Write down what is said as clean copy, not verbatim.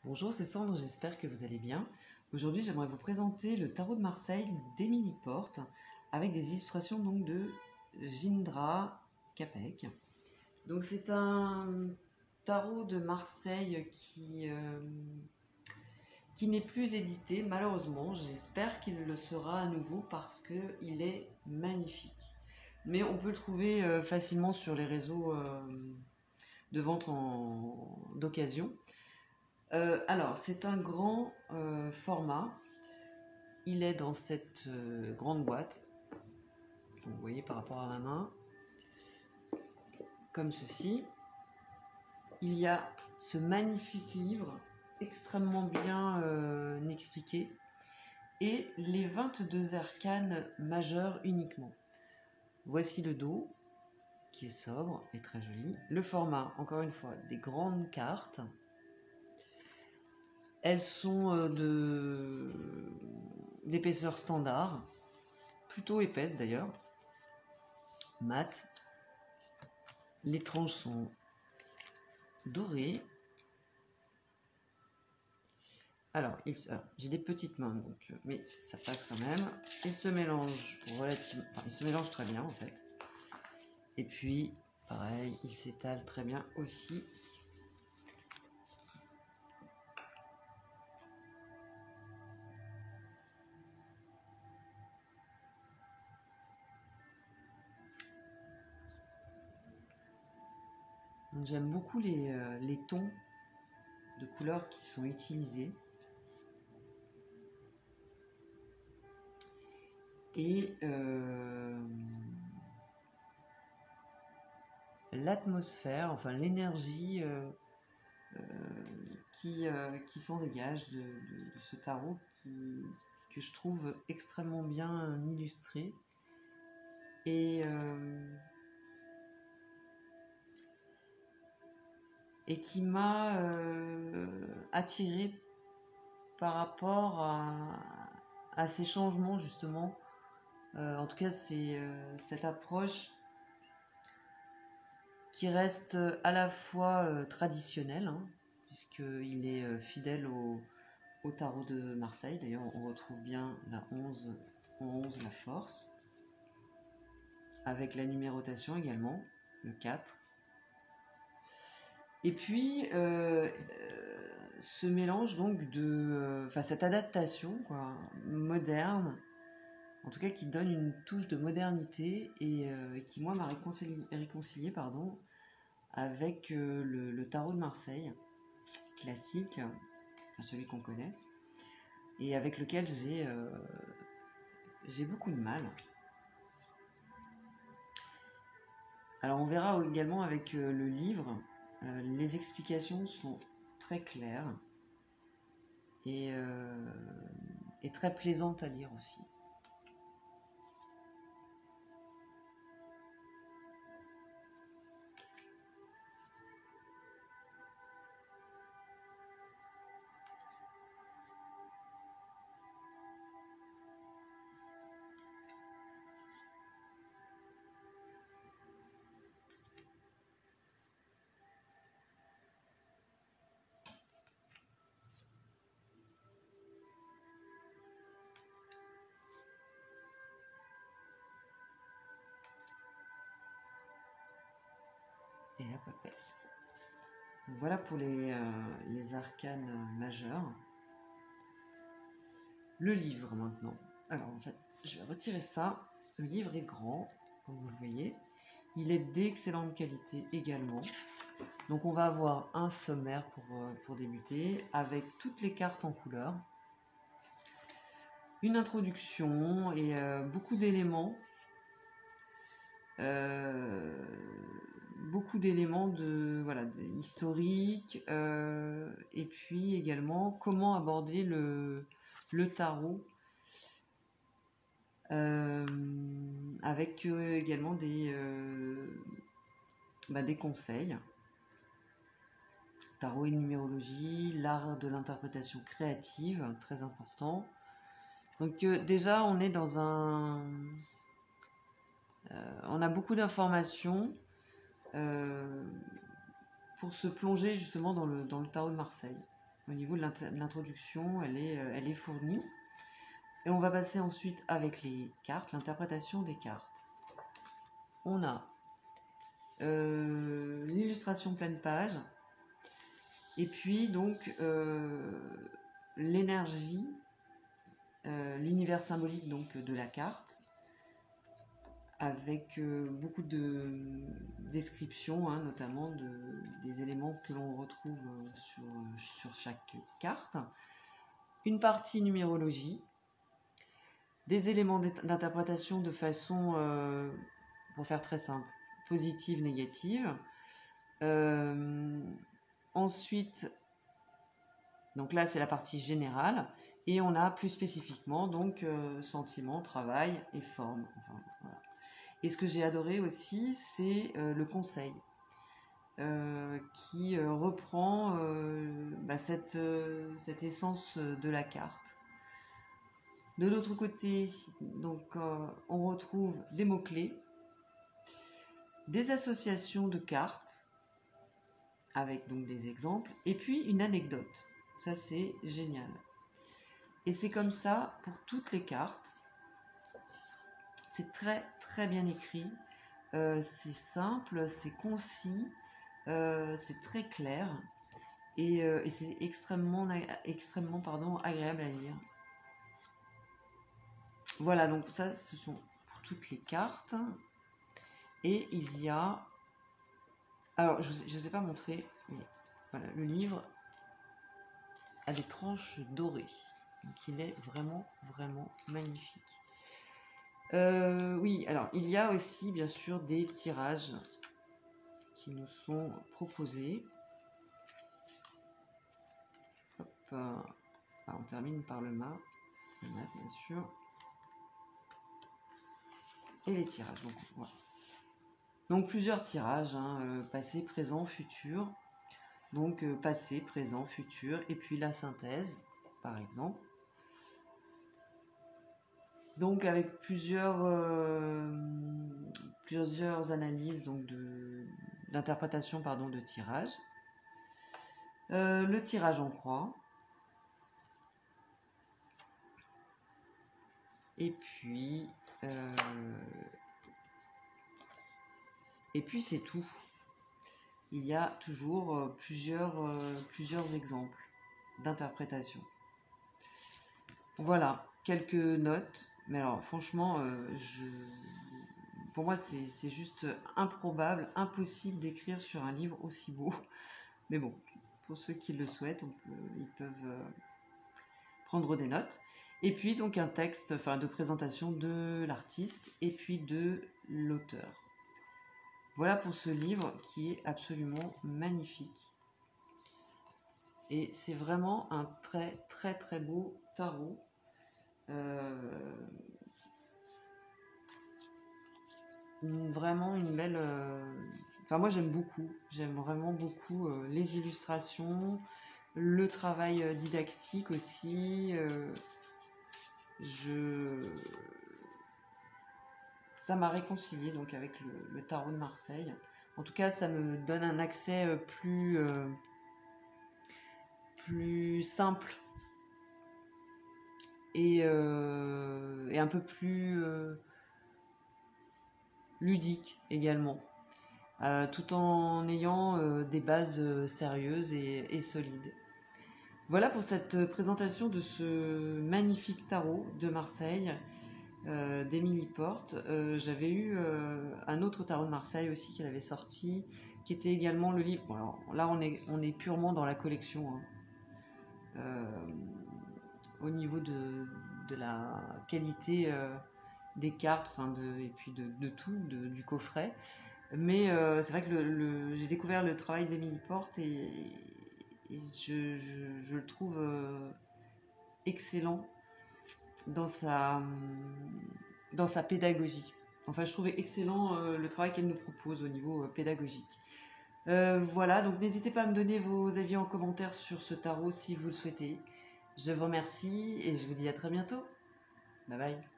Bonjour, c'est Sandre, j'espère que vous allez bien. Aujourd'hui, j'aimerais vous présenter le tarot de Marseille d'Émilie Porte avec des illustrations donc de Jindra Capek. Donc c'est un tarot de Marseille qui n'est plus édité, malheureusement. J'espère qu'il le sera à nouveau parce qu'il est magnifique. Mais on peut le trouver facilement sur les réseaux de vente d'occasion. Alors, c'est un grand format. Il est dans cette grande boîte. Vous voyez par rapport à ma main. Comme ceci. Il y a ce magnifique livre extrêmement bien expliqué. Et les 22 arcanes majeures uniquement. Voici le dos, qui est sobre et très joli. Le format, encore une fois, des grandes cartes. Elles sont d'épaisseur standard, plutôt épaisse d'ailleurs, mat. Les tranches sont dorées. Alors j'ai des petites mains, donc, mais ça passe quand même. Ils se mélangent relativement, enfin, ils se mélangent très bien en fait. Et puis, pareil, ils s'étalent très bien aussi. J'aime beaucoup les tons de couleurs qui sont utilisés. Et l'atmosphère, enfin l'énergie qui s'en dégage de ce tarot que je trouve extrêmement bien illustré. Et qui m'a attirée par rapport à ces changements justement. En tout cas, c'est cette approche qui reste à la fois traditionnelle, hein, puisqu'il est fidèle au tarot de Marseille. D'ailleurs, on retrouve bien la 11, la force, avec la numérotation également, le 4. Et puis, ce mélange donc cette adaptation quoi, moderne, en tout cas qui donne une touche de modernité et qui moi m'a réconcilié avec le tarot de Marseille, classique, celui qu'on connaît, et avec lequel j'ai beaucoup de mal. Alors on verra également avec le livre, les explications sont très claires et très plaisantes à lire aussi. Et la papesse. Donc voilà pour les arcanes majeures. Le livre maintenant. Alors en fait, je vais retirer ça. Le livre est grand, comme vous le voyez. Il est d'excellente qualité également. Donc on va avoir un sommaire pour débuter, avec toutes les cartes en couleur. Une introduction et beaucoup d'éléments. Beaucoup d'éléments historiques et puis également comment aborder le tarot avec également des conseils. Tarot et numérologie, l'art de l'interprétation créative, très important. Donc déjà on est dans on a beaucoup d'informations pour se plonger justement dans le tarot de Marseille. Au niveau de l'introduction, elle est fournie. Et on va passer ensuite avec les cartes, l'interprétation des cartes. On a l'illustration pleine page, et puis donc l'énergie, l'univers symbolique donc de la carte, avec beaucoup de descriptions, hein, notamment des éléments que l'on retrouve sur chaque carte. Une partie numérologie, des éléments d'interprétation de façon, pour faire très simple, positive, négative. Ensuite, donc là c'est la partie générale, et on a plus spécifiquement donc sentiment, travail et forme. Enfin, voilà. Et ce que j'ai adoré aussi, c'est le conseil, qui reprend cette essence de la carte. De l'autre côté, donc, on retrouve des mots-clés, des associations de cartes, avec donc des exemples, et puis une anecdote. Ça, c'est génial. Et c'est comme ça pour toutes les cartes. C'est très, très bien écrit. C'est simple, c'est concis, c'est très clair, et c'est extrêmement agréable à lire. Voilà, donc ça, ce sont pour toutes les cartes. Et il y a... Alors, je ne vous ai pas montré, mais voilà, le livre a des tranches dorées. Donc, il est vraiment, vraiment magnifique. Oui, alors, il y a aussi, bien sûr, des tirages qui nous sont proposés. Hop, on termine par le mat, bien sûr. Et les tirages, donc voilà. Donc plusieurs tirages, hein, passé, présent, futur. Donc passé, présent, futur, et puis la synthèse, par exemple. Donc avec plusieurs analyses donc d'interprétation de tirage. Le tirage en croix. Et puis c'est tout. Il y a toujours plusieurs exemples d'interprétation. Voilà, quelques notes. Mais alors franchement, pour moi c'est juste improbable, impossible d'écrire sur un livre aussi beau. Mais bon, pour ceux qui le souhaitent, ils peuvent prendre des notes. Et puis donc un texte, de présentation de l'artiste et puis de l'auteur. Voilà pour ce livre qui est absolument magnifique. Et c'est vraiment un très très très beau tarot. Vraiment une belle... moi j'aime vraiment beaucoup les illustrations, le travail didactique aussi. Ça m'a réconcilié donc avec le tarot de Marseille. En tout cas, ça me donne un accès plus simple et un peu plus ludique également, tout en ayant des bases sérieuses et solides. Voilà pour cette présentation de ce magnifique tarot de Marseille, d'Émilie Porte. J'avais eu un autre tarot de Marseille aussi qu'elle avait sorti, qui était également le livre. Bon, alors, là, on est purement dans la collection, hein. Au niveau de la qualité des cartes, et puis de tout, du coffret. Mais c'est vrai que j'ai découvert le travail d'Émilie Porte et je le trouve excellent dans sa pédagogie. Enfin, je trouvais excellent le travail qu'elle nous propose au niveau pédagogique. Voilà, donc n'hésitez pas à me donner vos avis en commentaire sur ce tarot si vous le souhaitez. Je vous remercie et je vous dis à très bientôt. Bye bye.